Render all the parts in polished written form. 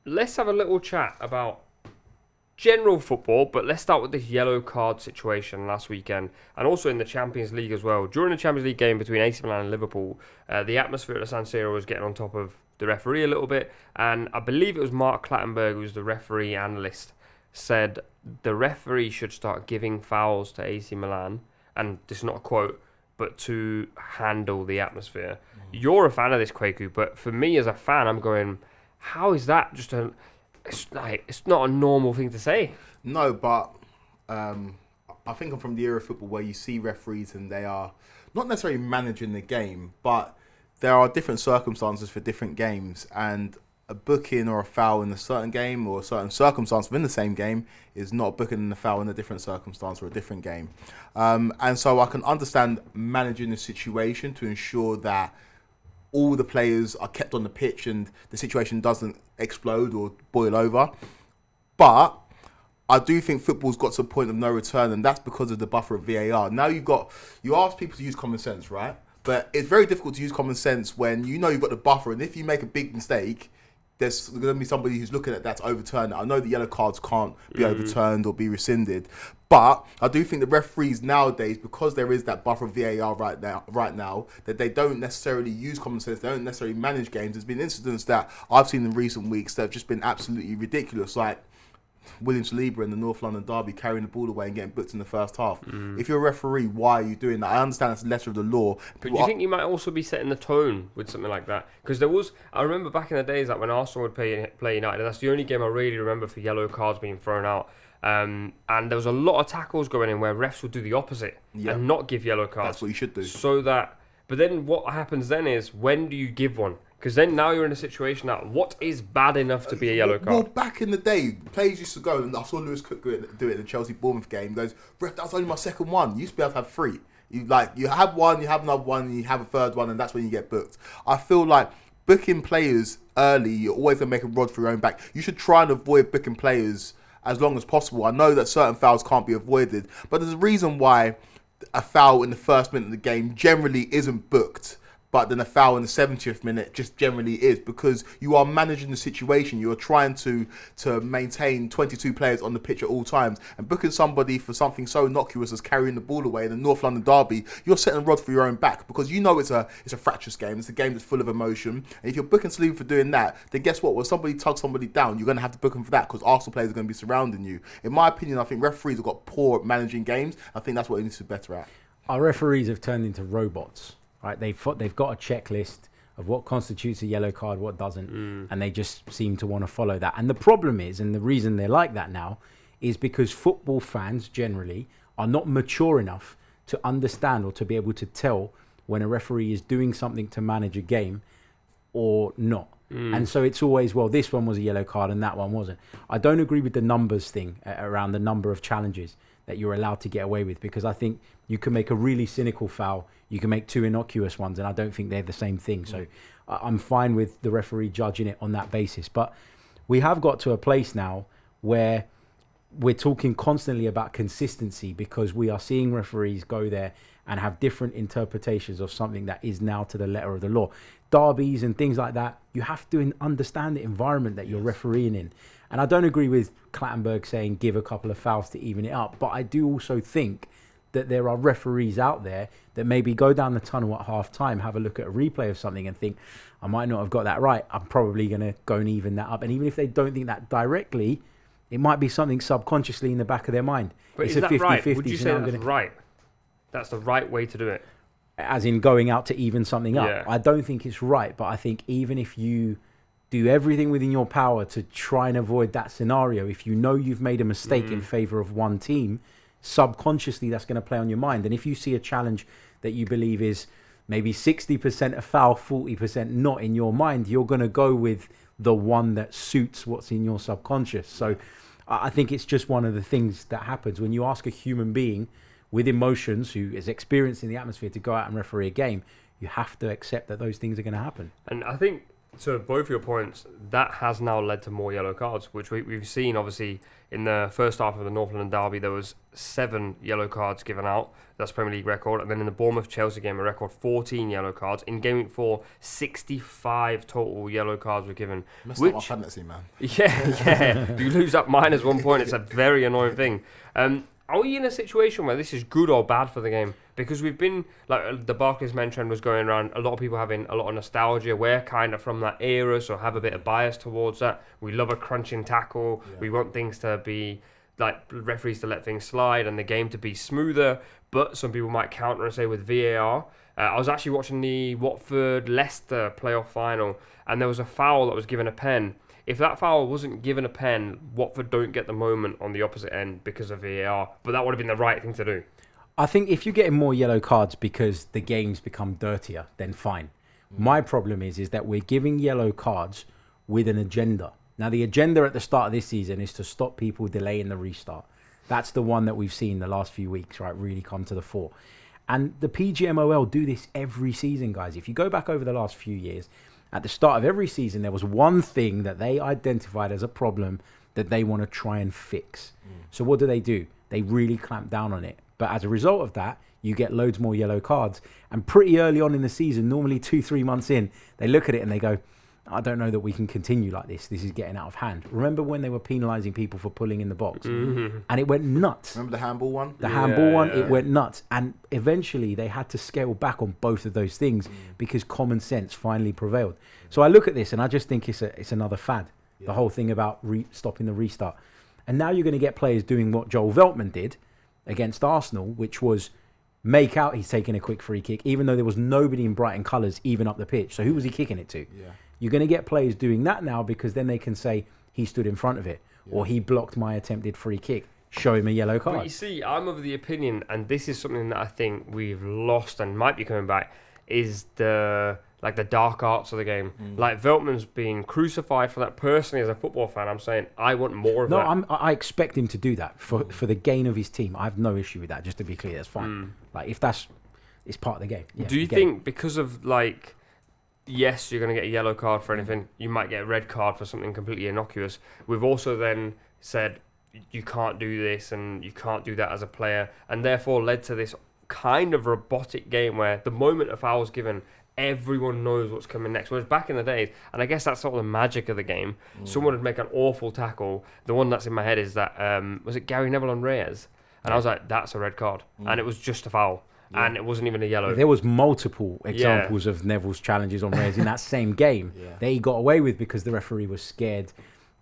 let's have a little chat about general football, but let's start with this yellow card situation last weekend, and also in the Champions League as well. During the Champions League game between AC Milan and Liverpool, the atmosphere at the San Siro was getting on top of the referee a little bit, and I believe it was Mark Clattenburg, who's the referee analyst, said the referee should start giving fouls to AC Milan, and this is not a quote, but to handle the atmosphere. You're a fan of this, Kweku, but for me as a fan, I'm going, how is that just a... It's not a normal thing to say. No, but I think I'm from the era of football where you see referees and they are not necessarily managing the game, but there are different circumstances for different games, and a booking or a foul in a certain game or a certain circumstance within the same game is not a booking and a foul in a different circumstance or a different game. And so I can understand managing the situation to ensure that all the players are kept on the pitch and the situation doesn't explode or boil over. But I do think football's got to a point of no return, and that's because of the buffer of VAR. Now you ask people to use common sense, right? But it's very difficult to use common sense when you know you've got the buffer, and if you make a big mistake, there's going to be somebody who's looking at that to overturn it. I know the yellow cards can't be overturned or be rescinded, but I do think the referees nowadays, because there is that buffer of VAR right now, that they don't necessarily use common sense, they don't necessarily manage games. There's been incidents that I've seen in recent weeks that have just been absolutely ridiculous, like William Saliba in the North London derby carrying the ball away and getting booked in the first half. If you're a referee, why are you doing that? I understand it's a letter of the law. But do you think you might also be setting the tone with something like that? Because I remember back in the days that when Arsenal would play United, and that's the only game I really remember for yellow cards being thrown out. And there was a lot of tackles going in where refs would do the opposite and not give yellow cards. That's what you should do. But then what happens then is, when do you give one? Because then now you're in a situation that what is bad enough to be a yellow card? Well, back in the day, players used to go, and I saw Lewis Cook do it in the Chelsea-Bournemouth game. He goes, ref, that was only my second one. You used to be able to have three. You have one, you have another one, and you have a third one, and that's when you get booked. I feel like booking players early, you're always going to make a rod for your own back. You should try and avoid booking players as long as possible. I know that certain fouls can't be avoided, but there's a reason why a foul in the first minute of the game generally isn't booked, but then a foul in the 70th minute just generally is, because you are managing the situation. You are trying to maintain 22 players on the pitch at all times, and booking somebody for something so innocuous as carrying the ball away in the North London derby, you're setting a rod for your own back, because you know it's a fractious game. It's a game that's full of emotion, and if you're booking Saliba for doing that, then guess what? When somebody tugs somebody down, you're going to have to book them for that, because Arsenal players are going to be surrounding you. In my opinion, I think referees have got poor at managing games. I think that's what they need to be better at. Our referees have turned into robots. Right, they've got a checklist of what constitutes a yellow card, what doesn't, and they just seem to want to follow that. And the problem is, and the reason they're like that now, is because football fans generally are not mature enough to understand or to be able to tell when a referee is doing something to manage a game or not. And so it's always, well, this one was a yellow card and that one wasn't. I don't agree with the numbers thing around the number of challenges that you're allowed to get away with, because I think you can make a really cynical foul, you can make two innocuous ones, and I don't think they're the same thing. So I'm fine with the referee judging it on that basis. But we have got to a place now where we're talking constantly about consistency, because we are seeing referees go there and have different interpretations of something that is now to the letter of the law. Derbies and things like that, you have to understand the environment that you're refereeing in. And I don't agree with Clattenburg saying give a couple of fouls to even it up, but I do also think that there are referees out there that maybe go down the tunnel at half time, have a look at a replay of something and think, I might not have got that right, I'm probably going to go and even that up. And even if they don't think that directly, it might be something subconsciously in the back of their mind. But it's is a that 50-50, right? Would you say so that's right? That's the right way to do it? As in going out to even something up. Yeah. I don't think it's right, but I think even if you do everything within your power to try and avoid that scenario, if you know you've made a mistake in favour of one team, subconsciously that's going to play on your mind. And if you see a challenge that you believe is maybe 60% a foul, 40% not in your mind, you're going to go with the one that suits what's in your subconscious. So I think it's just one of the things that happens when you ask a human being with emotions who is experienced in the atmosphere to go out and referee a game. You have to accept that those things are going to happen. And I think to both your points, that has now led to more yellow cards, which we've seen obviously in the first half of the North London derby. There was 7 yellow cards given out. That's Premier League record. And then in the Bournemouth-Chelsea game, a record 14 yellow cards. In Game Week 4, 65 total yellow cards were given. Messed up my fantasy, man. Yeah. You lose that minus 1 point. It's a very annoying thing. Are we in a situation where this is good or bad for the game? Because we've been, like the Barclays men trend was going around, a lot of people having a lot of nostalgia. We're kind of from that era, so have a bit of bias towards that. We love a crunching tackle. Yeah. We want things to be, like referees to let things slide and the game to be smoother. But some people might counter and say with VAR. I was actually watching the Watford-Leicester playoff final, and there was a foul that was given a pen. If that foul wasn't given a pen, Watford don't get the moment on the opposite end because of VAR. But that would have been the right thing to do. I think if you're getting more yellow cards because the game's become dirtier, then fine. My problem is that we're giving yellow cards with an agenda. Now, the agenda at the start of this season is to stop people delaying the restart. That's the one that we've seen the last few weeks, right, really come to the fore. And the PGMOL do this every season, guys. If you go back over the last few years, at the start of every season, there was one thing that they identified as a problem that they want to try and fix. So what do? They really clamp down on it. But as a result of that, you get loads more yellow cards. And pretty early on in the season, normally 2-3 months in, they look at it and they go, I don't know that we can continue like this. This is getting out of hand. Remember when they were penalising people for pulling in the box? Mm-hmm. And it went nuts. Remember the handball one? The handball one, it went nuts. And eventually they had to scale back on both of those things because common sense finally prevailed. So I look at this and I just think it's another fad. The whole thing about stopping the restart. And now you're going to get players doing what Joel Veltman did against Arsenal, which was make out he's taking a quick free kick, even though there was nobody in Brighton colours even up the pitch. So who was he kicking it to? Yeah. You're going to get players doing that now because then they can say he stood in front of it or he blocked my attempted free kick. Show him a yellow card. But you see, I'm of the opinion, and this is something that I think we've lost and might be coming back, is the dark arts of the game. Like Veltman's being crucified for that. Personally, as a football fan, I'm saying I want more of that. No, I expect him to do that for the gain of his team. I have no issue with that. Just to be clear, that's fine. Like if it's part of the game. Yeah, do you think because of yes, you're going to get a yellow card for anything, you might get a red card for something completely innocuous. We've also then said you can't do this and you can't do that as a player, and therefore led to this kind of robotic game where the moment a foul's given, everyone knows what's coming next. Whereas back in the days, and I guess that's sort of the magic of the game, someone would make an awful tackle. The one that's in my head is that, was it Gary Neville on Reyes? And I was like, that's a red card. And it was just a foul. Yeah. And it wasn't even a yellow. There was multiple examples of Neville's challenges on Reyes in that same game that he got away with because the referee was scared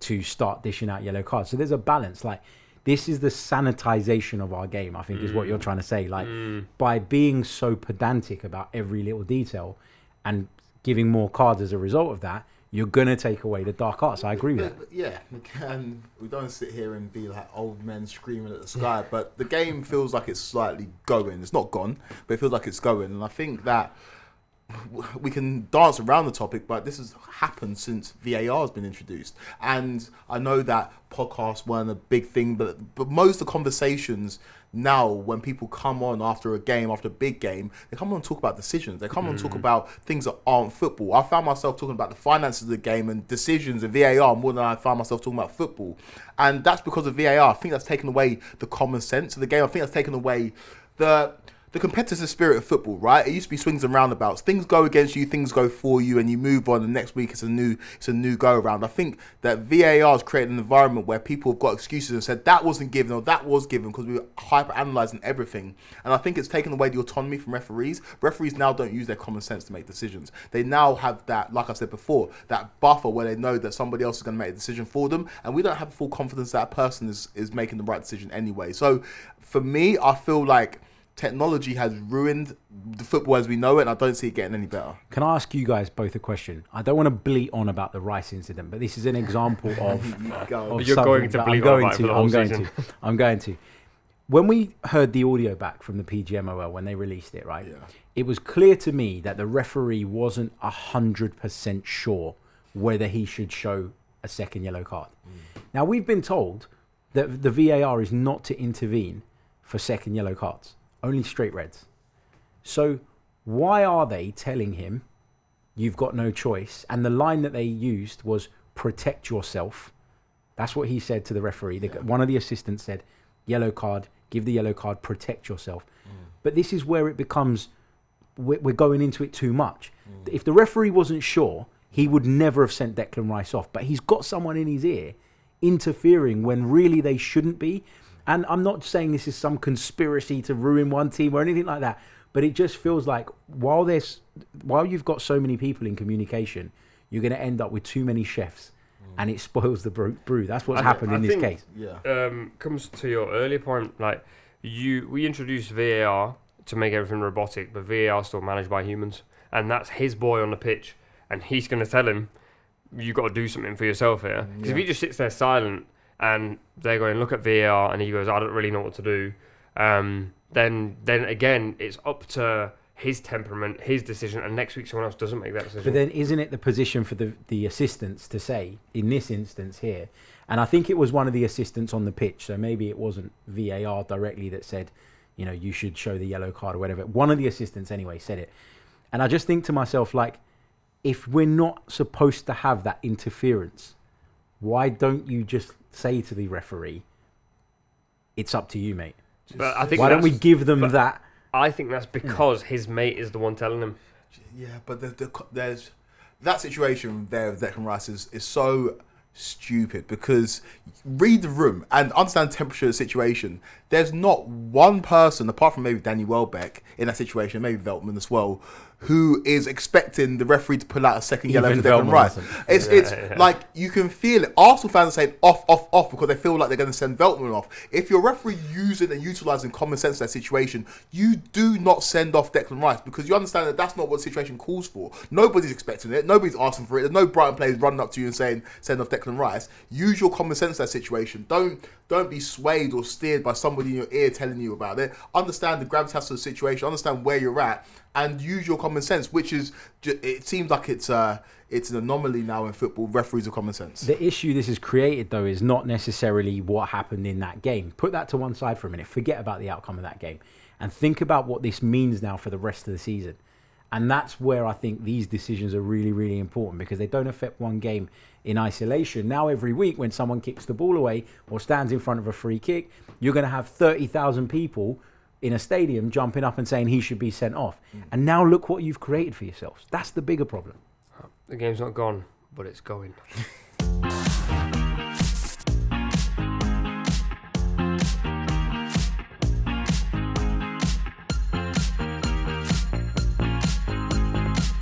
to start dishing out yellow cards. So there's a balance. Like, this is the sanitization of our game, I think is what you're trying to say. Like, by being so pedantic about every little detail and giving more cards as a result of that, you're going to take away the dark arts. I agree with that. Yeah, and we don't sit here and be like old men screaming at the sky, but the game feels like it's slightly going. It's not gone, but it feels like it's going. And I think that we can dance around the topic, but this has happened since VAR has been introduced. And I know that podcasts weren't a big thing, but most of the conversations now, when people come on after a game, after a big game, they come on and talk about decisions. They come on and talk about things that aren't football. I found myself talking about the finances of the game and decisions and VAR more than I found myself talking about football. And that's because of VAR. I think that's taken away the common sense of the game. I think that's taken away the competitive spirit of football, right? It used to be swings and roundabouts. Things go against you, things go for you, and you move on. And next week it's a new go around. I think that VAR has created an environment where people have got excuses and said that wasn't given or that was given because we were hyper analysing everything. And I think it's taken away the autonomy from referees. Referees now don't use their common sense to make decisions. They now have that, like I said before, that buffer where they know that somebody else is going to make a decision for them, and we don't have full confidence that person is making the right decision anyway. So for me, I feel like technology has ruined the football as we know it, and I don't see it getting any better. Can I ask you guys both a question? I don't want to bleat on about the Rice incident, but this is an example of You're going to bleat on about it for the whole season. I'm going to. When we heard the audio back from the PGMOL when they released it, right? Yeah. It was clear to me that the referee wasn't 100% sure whether he should show a second yellow card. Now, we've been told that the VAR is not to intervene for second yellow cards. Only straight reds. So why are they telling him you've got no choice. And the line that they used was protect yourself. That's what he said to the referee. One of the assistants said, yellow card, give the yellow card, protect yourself. But this is where it becomes, we're going into it too much. If the referee wasn't sure, he would never have sent Declan Rice off. But he's got someone in his ear interfering when really they shouldn't be. And I'm not saying this is some conspiracy to ruin one team or anything like that, but it just feels like while you've got so many people in communication, you're going to end up with too many chefs, and it spoils the brew. That's what's happened in this case. Yeah. Comes to your earlier point, like we introduced VAR to make everything robotic, but VAR is still managed by humans, and that's his boy on the pitch, and he's going to tell him, you got to do something for yourself here. Because if he just sits there silent and they're going, look at VAR, and he goes, I don't really know what to do, then again, it's up to his temperament, his decision, and next week someone else doesn't make that decision. But then isn't it the position for the assistants to say, in this instance here, and I think it was one of the assistants on the pitch, so maybe it wasn't VAR directly that said, you should show the yellow card or whatever. One of the assistants anyway said it. And I just think to myself, like, if we're not supposed to have that interference, why don't you just say to the referee, it's up to you, mate? But I think why don't we give them that? I think that's because his mate is the one telling him. Yeah, but there's that situation there with Declan Rice is so stupid, because read the room and understand the temperature of the situation. There's not one person, apart from maybe Danny Welbeck in that situation, maybe Veltman as well, who is expecting the referee to pull out a second yellow for Declan Rice. It's like, you can feel it. Arsenal fans are saying off because they feel like they're going to send Veltman off. If your referee using and utilising common sense in that situation, you do not send off Declan Rice, because you understand that that's not what the situation calls for. Nobody's expecting it. Nobody's asking for it. There's no Brighton players running up to you and saying, send off Declan Rice. Use your common sense in that situation. Don't be swayed or steered by somebody in your ear telling you about it. Understand the gravitas of the situation. Understand where you're at, and use your common sense. Which is, it seems like it's an anomaly now in football. Referees of common sense. The issue this has created, though, is not necessarily what happened in that game. Put that to one side for a minute. Forget about the outcome of that game, and think about what this means now for the rest of the season. And that's where I think these decisions are really, really important, because they don't affect one game in isolation. Now, every week when someone kicks the ball away or stands in front of a free kick, you're going to have 30,000 people in a stadium jumping up and saying he should be sent off. And now look what you've created for yourselves. That's the bigger problem. The game's not gone, but it's going.